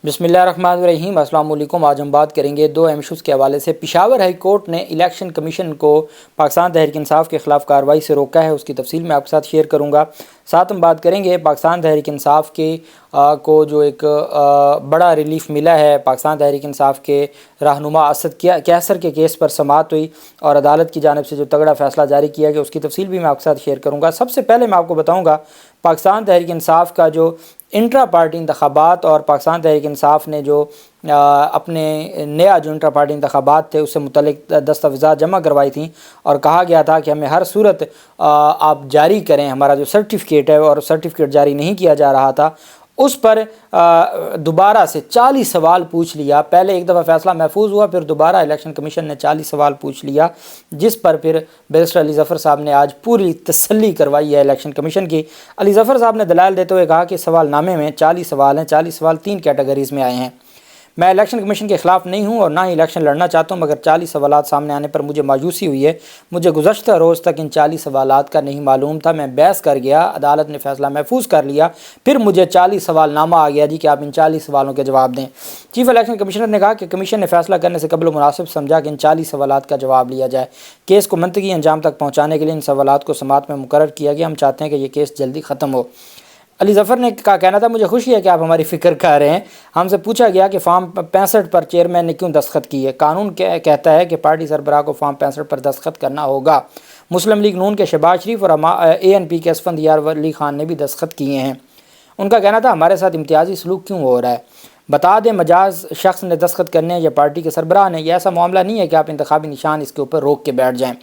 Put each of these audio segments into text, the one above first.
بسم اللہ الرحمن الرحیم۔ السلام علیکم۔ آج ہم بات کریں گے دو اہم ایشوز کے حوالے سے۔ پشاور ہائی کورٹ نے الیکشن کمیشن کو پاکستان تحریک انصاف کے خلاف کارروائی سے روکا ہے، اس کی تفصیل میں آپ کے ساتھ شیئر کروں گا۔ ساتھ ہم بات کریں گے پاکستان تحریک انصاف کو جو ایک بڑا ریلیف ملا ہے۔ پاکستان تحریک انصاف کے رہنما اسد کیسر کے کیس پر سماعت ہوئی اور عدالت کی جانب سے جو تگڑا فیصلہ جاری کیا گیا، اس کی تفصیل بھی میں آپ کے ساتھ شیئر کروں گا۔ سب سے پہلے میں آپ کو بتاؤں گا پاکستان تحریک انصاف کا جو انٹرا پارٹی انتخابات اور پاکستان تحریک انصاف نے جو اپنے نیا جو انٹرا پارٹی انتخابات تھے اس سے متعلق دستاویزات جمع کروائی تھیں اور کہا گیا تھا کہ ہمیں ہر صورت آپ جاری کریں، ہمارا جو سرٹیفکیٹ ہے اور سرٹیفکیٹ جاری نہیں کیا جا رہا تھا، اس پر دوبارہ سے 40 سوال پوچھ لیا۔ پہلے ایک دفعہ فیصلہ محفوظ ہوا، پھر دوبارہ الیکشن کمیشن نے 40 سوال پوچھ لیا، جس پر پھر بیرسٹر علی ظفر صاحب نے آج پوری تسلی کروائی ہے الیکشن کمیشن کی۔ علی ظفر صاحب نے دلائل دیتے ہوئے کہا کہ سوال نامے میں 40 سوال ہیں، 40 سوال 3 کیٹیگریز میں آئے ہیں۔ میں الیکشن کمیشن کے خلاف نہیں ہوں اور نہ ہی الیکشن لڑنا چاہتا ہوں، مگر 40 سوالات سامنے آنے پر مجھے مایوسی ہوئی ہے۔ مجھے گزشتہ روز تک ان 40 سوالات کا نہیں معلوم تھا، میں بحث کر گیا، عدالت نے فیصلہ محفوظ کر لیا، پھر مجھے 40 سوال نامہ آ گیا جی کہ آپ ان 40 سوالوں کے جواب دیں۔ چیف الیکشن کمشنر نے کہا کہ کمیشن نے فیصلہ کرنے سے قبل مناسب سمجھا کہ ان 40 سوالات کا جواب لیا جائے۔ کیس کو منطقی انجام تک پہنچانے کے لیے ان سوالات کو سماعت میں مقرر کیا گیا۔ ہم چاہتے ہیں کہ یہ کیس جلدی ختم ہو۔ علی ظفر نے کا کہنا تھا مجھے خوشی ہے کہ آپ ہماری فکر کر رہے ہیں۔ ہم سے پوچھا گیا کہ فارم 65 پر چیئرمین نے کیوں دستخط کیے۔ قانون کہتا ہے کہ پارٹی سربراہ کو فارم 65 پر دستخط کرنا ہوگا۔ مسلم لیگ نون کے شہباز شریف اور ANP کے اسفندیار ولی خان نے بھی دستخط کیے ہیں۔ ان کا کہنا تھا ہمارے ساتھ امتیازی سلوک کیوں ہو رہا ہے، بتا دیں مجاز شخص نے دستخط کرنے یا پارٹی کے سربراہ نے، یہ ایسا معاملہ نہیں ہے کہ آپ انتخابی نشان اس کے اوپر روک کے بیٹھ جائیں۔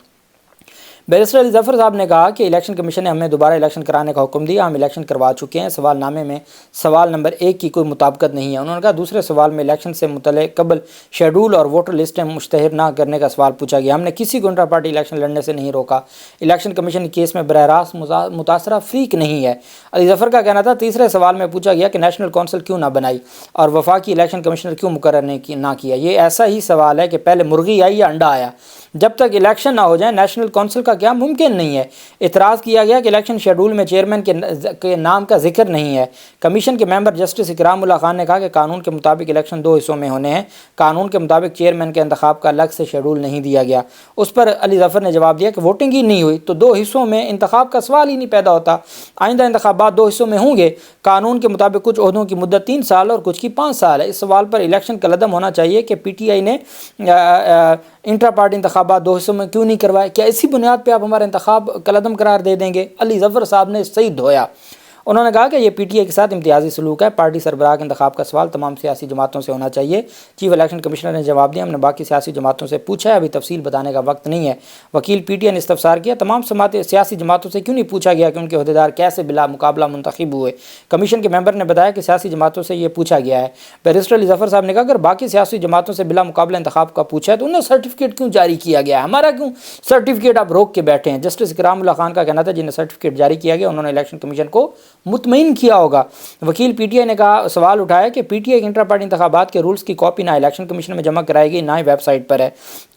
بیرسٹر علی ظفر صاحب نے کہا کہ الیکشن کمیشن نے ہمیں دوبارہ الیکشن کرانے کا حکم دیا، ہم الیکشن کروا چکے ہیں۔ سوال نامے میں سوال نمبر 1 کی کوئی مطابقت نہیں ہے۔ انہوں نے کہا دوسرے سوال میں الیکشن سے متعلق قبل شیڈول اور ووٹر لسٹیں مشتہر نہ کرنے کا سوال پوچھا گیا۔ ہم نے کسی کو انٹرا پارٹی الیکشن لڑنے سے نہیں روکا۔ الیکشن کمیشن کیس میں براہ راست متاثرہ فریق نہیں ہے۔ علی ظفر کا کہنا تھا تیسرے سوال میں پوچھا گیا کہ نیشنل کونسل کیوں نہ بنائی اور وفاقی الیکشن کمشنر کیوں مقرر نہ کیا۔ یہ ایسا ہی سوال ہے کہ پہلے مرغی آئی یا انڈا آیا، جب تک الیکشن نہ ہو جائے نیشنل کونسل کا کیا ممکن نہیں ہے۔ اعتراض کیا گیا کہ الیکشن شیڈول میں چیئرمین کے نام کا ذکر نہیں ہے۔ کمیشن کے ممبر جسٹس اکرام اللہ خان نے کہا کہ قانون کے مطابق الیکشن 2 حصوں میں ہونے ہیں، قانون کے مطابق چیئرمین کے انتخاب کا الگ سے شیڈول نہیں دیا گیا۔ اس پر علی ظفر نے جواب دیا کہ ووٹنگ ہی نہیں ہوئی تو 2 حصوں میں انتخاب کا سوال ہی نہیں پیدا ہوتا۔ آئندہ انتخابات 2 حصوں میں ہوں گے۔ قانون کے مطابق کچھ عہدوں کی مدت 3 سال اور کچھ کی 5 سال ہے۔ اس سوال پر الیکشن کا لدم ہونا چاہیے کہ PTI نے انٹرا پارٹی انتخابات 2 حصوں میں کیوں نہیں کروائے، کیا اسی بنیاد پہ آپ ہمارے انتخاب قلعدم قرار دے دیں گے؟ علی ظفر صاحب نے صحیح دھویا۔ انہوں نے کہا کہ یہ PTI کے ساتھ امتیازی سلوک ہے، پارٹی سربراہ کے انتخاب کا سوال تمام سیاسی جماعتوں سے ہونا چاہیے۔ چیف الیکشن کمشنر نے جواب دیا ہم نے باقی سیاسی جماعتوں سے پوچھا ہے، ابھی تفصیل بتانے کا وقت نہیں ہے۔ وکیل PTI نے استفسار کیا تمام سیاسی جماعتوں سے کیوں نہیں پوچھا گیا کہ ان کے عہدیدار کیسے بلا مقابلہ منتخب ہوئے؟ کمیشن کے ممبر نے بتایا کہ سیاسی جماعتوں سے یہ پوچھا گیا ہے۔ بیرسٹر علی ظفر صاحب نے کہا اگر باقی سیاسی جماعتوں سے بلا مقابلہ انتخاب کا پوچھا ہے تو انہیں سرٹیفکیٹ کیوں جاری کیا گیا ہے، ہمارا کیوں سرٹیفکیٹ آپ روک کے بیٹھے ہیں؟ جسٹس اکرام اللہ خان کا کہنا تھا جنہیں سرٹیفکیٹ جاری کیا گیا انہوں نے الیکشن کمیشن کو مطمئن کیا ہوگا۔ وکیل PTI نے کہا سوال اٹھایا کہ PTI کے انٹرا پارٹی انتخابات کے رولز کی کاپی نہ الیکشن کمیشن میں جمع کرائی گئی نہ ہی ویب سائٹ پر ہے۔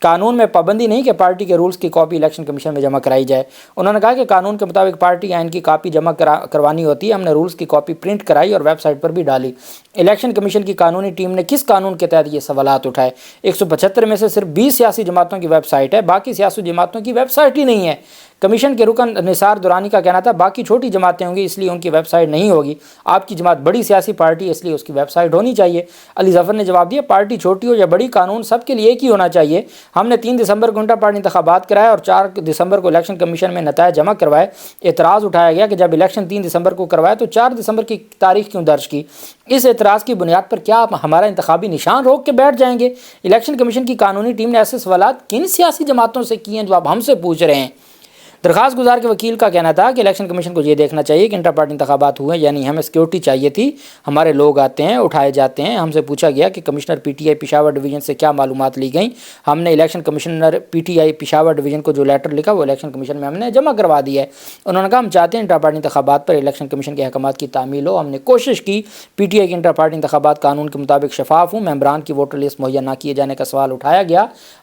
قانون میں پابندی نہیں کہ پارٹی کے رولز کی کاپی الیکشن کمیشن میں جمع کرائی جائے۔ انہوں نے کہا کہ قانون کے مطابق پارٹی آئین کی کاپی جمع کروانی ہوتی ہے، ہم نے رولز کی کاپی پرنٹ کرائی اور ویب سائٹ پر بھی ڈالی۔ الیکشن کمیشن کی قانونی ٹیم نے کس قانون کے تحت یہ سوالات اٹھائے؟ 175 میں سے صرف 20 سیاسی جماعتوں کی ویب سائٹ ہے، باقی سیاسی جماعتوں کی ویب سائٹ ہی نہیں ہے۔ کمیشن کے رکن نثار دورانی کا کہنا تھا باقی چھوٹی جماعتیں ہوں گی اس لیے ان کی ویب سائٹ نہیں ہوگی، آپ کی جماعت بڑی سیاسی پارٹی ہے اس لیے اس کی ویب سائٹ ہونی چاہیے۔ علی ظفر نے جواب دیا پارٹی چھوٹی ہو یا بڑی قانون سب کے لیے ایک ہی ہونا چاہیے۔ ہم نے 3 دسمبر کو انٹرا پارٹی انتخابات کرائے اور 4 دسمبر کو الیکشن کمیشن میں نتائج جمع کروائے۔ اعتراض اٹھایا گیا کہ جب الیکشن 3 دسمبر کو کروائے تو 4 دسمبر کی تاریخ کیوں درج کی؟ اس اعتراض کی بنیاد پر کیا آپ ہمارا انتخابی نشان روک کے بیٹھ جائیں گے؟ الیکشن کمیشن کی قانونی ٹیم نے ایسے سوالات کن سیاسی جماعتوں سے کیے ہیں جو آپ ہم سے پوچھ رہے ہیں؟ درخواست گزار کے وکیل کا کہنا تھا کہ الیکشن کمیشن کو یہ دیکھنا چاہیے کہ انٹرا پارٹی انتخابات ہوئے یعنی ہمیں سیکیورٹی چاہیے تھی، ہمارے لوگ آتے ہیں اٹھائے جاتے ہیں۔ ہم سے پوچھا گیا کہ کمشنر PTI پشاور ڈویژن سے کیا معلومات لی گئیں، ہم نے election commissioner PTI Peshawar division کو جو لیٹر لکھا وہ الیکشن کمیشن میں ہم نے جمع کروا دیا ہے۔ انہوں نے کہا ہم چاہتے ہیں انٹرا پارٹی انتخابات پر الیکشن کمیشن کے احکامات کی تعمیل ہو، ہم نے کوشش کی PTI کی انٹرا پارٹی انتخابات قانون کے مطابق شفاف ہوں، ممبران کی ووٹر لسٹ مہیا نہ کیے جانے کا سوال اٹھایا گیا۔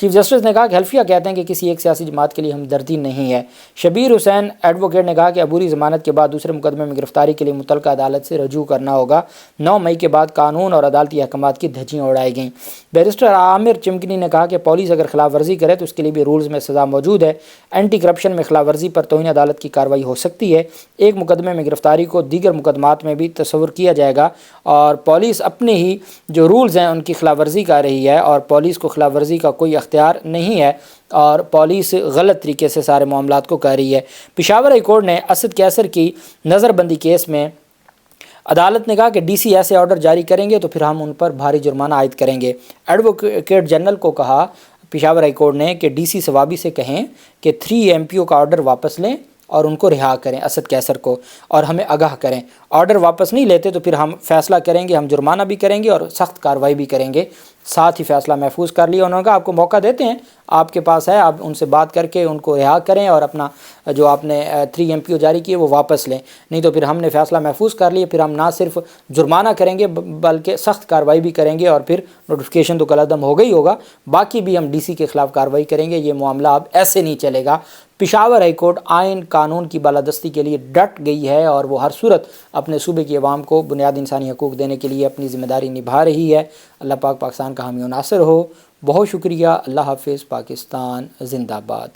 چیف جسٹس نے کہا کہ حلفیہ کہتے ہیں کہ کسی ایک سیاسی جماعت کے لیے ہمدردی نہیں ہے۔ شبیر حسین ایڈوکیٹ نے کہا کہ عبوری ضمانت کے بعد دوسرے مقدمے میں گرفتاری کے لیے متعلقہ عدالت سے رجوع کرنا ہوگا۔ 9 مئی کے بعد قانون اور عدالتی احکامات کی دھجیاں اڑائی گئیں۔ بیرسٹر عامر چمکنی نے کہا کہ پولیس اگر خلاف ورزی کرے تو اس کے لیے بھی رولز میں سزا موجود ہے۔ اینٹی کرپشن میں خلاف ورزی پر توہین عدالت کی کارروائی ہو سکتی ہے۔ ایک مقدمے میں گرفتاری کو دیگر مقدمات میں بھی تصور کیا جائے گا، اور پولیس اپنے ہی جو رولز ہیں ان کی خلاف ورزی کر رہی ہے، اور پولیس کو خلاف ورزی کا کوئی اختیار نہیں ہے، اور پولیس غلط طریقے سے سارے معاملات کو کر رہی ہے۔ پشاور ہائی کورٹ نے اسد کیسر کی نظر بندی کیس میں عدالت نے کہا کہ ڈی سی ایسے آرڈر جاری کریں گے تو پھر ہم ان پر بھاری جرمانہ عائد کریں گے۔ ایڈوکیٹ جنرل کو کہا پشاور ہائی کورٹ نے کہ ڈی سی ثوابی سے کہیں کہ 3 MPO کا آرڈر واپس لیں اور ان کو رہا کریں، اسد کیسر کو، اور ہمیں آگاہ کریں۔ آرڈر واپس نہیں لیتے تو پھر ہم فیصلہ کریں گے، ہم جرمانہ بھی کریں گے اور سخت کارروائی بھی کریں گے۔ ساتھ ہی فیصلہ محفوظ کر لیا۔ انہوں نے کہا آپ کو موقع دیتے ہیں، آپ کے پاس ہے، آپ ان سے بات کر کے ان کو رہا کریں اور اپنا جو آپ نے 3 MPO جاری کیے وہ واپس لیں، نہیں تو پھر ہم نے فیصلہ محفوظ کر لیا، پھر ہم نہ صرف جرمانہ کریں گے بلکہ سخت کارروائی بھی کریں گے، اور پھر نوٹیفیکیشن تو کالعدم ہوگا ہی ہوگا، باقی بھی ہم ڈی سی کے خلاف کارروائی کریں گے۔ یہ معاملہ اب ایسے نہیں چلے گا۔ پشاور ہائی کورٹ آئین قانون کی بالادستی کے لیے ڈٹ گئی ہے، اور وہ ہر صورت اپنے صوبے کی عوام کو بنیادی انسانی حقوق دینے کے لیے اپنی ذمہ داری نبھا رہی ہے۔ اللہ پاک پاکستان کا حامی و ناصر ہو۔ بہت شکریہ۔ اللہ حافظ۔ پاکستان زندہ باد۔